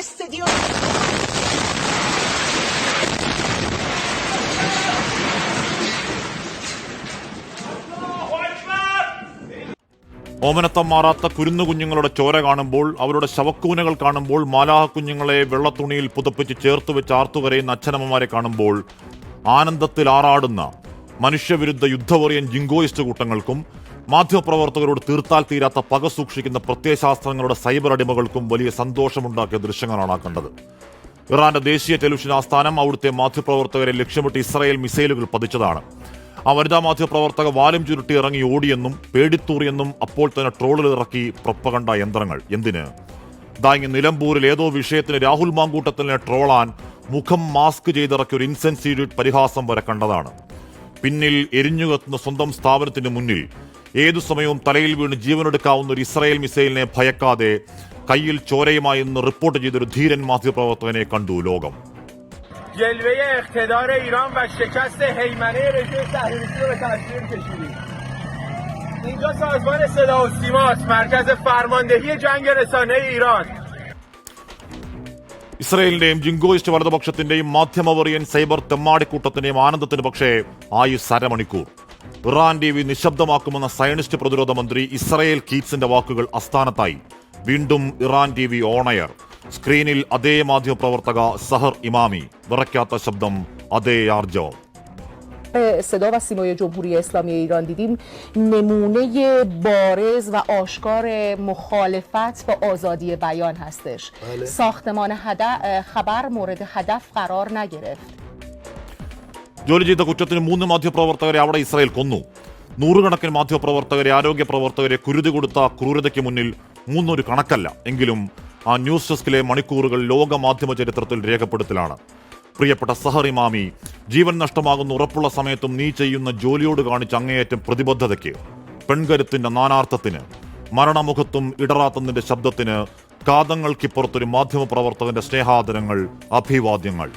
استديوم. ഓമനത്തം മാറാത്ത കുരുന്നു കുഞ്ഞുങ്ങളുടെ ചോര കാണുമ്പോൾ, അവരുടെ ശവക്കൂനകൾ കാണുമ്പോൾ, മാലാഹ കുഞ്ഞുങ്ങളെ വെള്ളത്തുണിയിൽ പുതപ്പിച്ച് ചേർത്ത് വെച്ച് ആർത്തുകരയുന്ന അച്ഛനമ്മമാരെ കാണുമ്പോൾ ആനന്ദത്തിൽ ആറാടുന്ന മനുഷ്യവിരുദ്ധ യുദ്ധവറിയൻ ജിങ്കോയിസ്റ്റ് കൂട്ടങ്ങൾക്കും മാധ്യമപ്രവർത്തകരോട് തീർത്താൽ തീരാത്ത പക സൂക്ഷിക്കുന്ന പ്രത്യയശാസ്ത്രങ്ങളുടെ സൈബർ അടിമകൾക്കും വലിയ സന്തോഷമുണ്ടാക്കിയ ദൃശ്യങ്ങളാണ് കണ്ടത്. ഇറാന്റെ ദേശീയ ടെലിവിഷൻ ആസ്ഥാനം അവിടുത്തെ മാധ്യമപ്രവർത്തകരെ ലക്ഷ്യമിട്ട് ഇസ്രായേൽ മിസൈലുകൾ പതിച്ചതാണ്. ആ വനിതാ മാധ്യമപ്രവർത്തക വാലും ചുരുട്ടി ഇറങ്ങി ഓടിയെന്നും പേടിത്തൂറിയെന്നും അപ്പോൾ തന്നെ ട്രോളിൽ ഇറക്കി പ്രൊപ്പഗണ്ട യന്ത്രങ്ങൾ. എന്തിന്? ഇങ്ങ് നിലമ്പൂരിൽ ഏതോ വിഷയത്തിന് രാഹുൽ മാങ്കൂട്ടത്തിനെ ട്രോളാൻ മുഖം മാസ്ക് ചെയ്തിറക്കിയ ഒരു ഇൻസെൻസീവ് പരിഹാസം വരെ കണ്ടതാണ്. പിന്നിൽ എരിഞ്ഞുകത്തുന്ന സ്വന്തം സ്ഥാപനത്തിന് മുന്നിൽ ഏതു സമയവും തലയിൽ വീണ് ജീവനെടുക്കാവുന്ന ഒരു ഇസ്രായേൽ മിസൈലിനെ ഭയക്കാതെ കയ്യിൽ ചോരയുമായി ഇന്ന് റിപ്പോർട്ട് ചെയ്തൊരു ധീരൻ മാധ്യമപ്രവർത്തകനെ കണ്ടു ലോകം. جلوه اقتدار ایران و شکست هیمنه رژیم صهیونیستی رو به تصویر کشیدیم. اینجا سازمان صدا و سیما است، مرکز فرماندهی جنگ رسانه ایران. ഇസ്രായേലിന്റെയും ജിങ്കോയിസ്റ്റ് വലതുപക്ഷത്തിന്റെയും മാധ്യമവറിയൻ സൈബർ തെമ്മാടിക്കൂട്ടത്തിന്റെയും ആനന്ദത്തിന് പക്ഷേ ആയുസ് അരമണിക്കൂർ. ഇറാൻ TV നിശബ്ദമാക്കുമെന്ന സയനിസ്റ്റ് പ്രതിരോധ മന്ത്രി ഇസ്രായേൽ കീറ്റ്സിന്റെ വാക്കുകൾ അസ്ഥാനത്തായി. വീണ്ടും ഇറാൻ TV ഓണയർ. സ്ക്രീനിൽ അതേ മാധ്യമപ്രവർത്തക സഹർ ഇമാമി. വിറയ്ക്കാത്ത ശബ്ദം, അതേ ആർജവം. صدا و سیمای جمهوری اسلامی ایران دیدیم نمونه بارز و آشکار مخالفت با آزادی بیان هستش. ساختمان خبر مورد هدف قرار نگرفت. ജോലി ചെയ്ത കുറ്റത്തിന് 3 മാധ്യമപ്രവർത്തകരെ അവിടെ ഇസ്രായേൽ കൊന്നു. നൂറുകണക്കിന് മാധ്യമപ്രവർത്തകരെ, ആരോഗ്യ പ്രവർത്തകരെ കുരുതി കൊടുത്ത ക്രൂരതയ്ക്ക് മുന്നിൽ 3 ഒരു കണക്കല്ല. എങ്കിലും ആ ന്യൂസ് ഡെസ്കിലെ മണിക്കൂറുകൾ ലോക മാധ്യമ ചരിത്രത്തിൽ രേഖപ്പെടുത്തലാണ്. പ്രിയപ്പെട്ട സഹർ ഇമാമി, ജീവൻ നഷ്ടമാകുന്ന ഉറപ്പുള്ള സമയത്തും നീ ചെയ്യുന്ന ജോലിയോട് കാണിച്ച അങ്ങേയറ്റം പ്രതിബദ്ധതയ്ക്ക്, പെൺകരുത്തിന്റെ നാനാർത്ഥത്തിന്, മരണമുഖത്തും ഇടറാത്തതിന്റെ ശബ്ദത്തിന്, കാതങ്ങൾക്കിപ്പുറത്തൊരു മാധ്യമപ്രവർത്തകന്റെ സ്നേഹാദരങ്ങൾ, അഭിവാദ്യങ്ങൾ.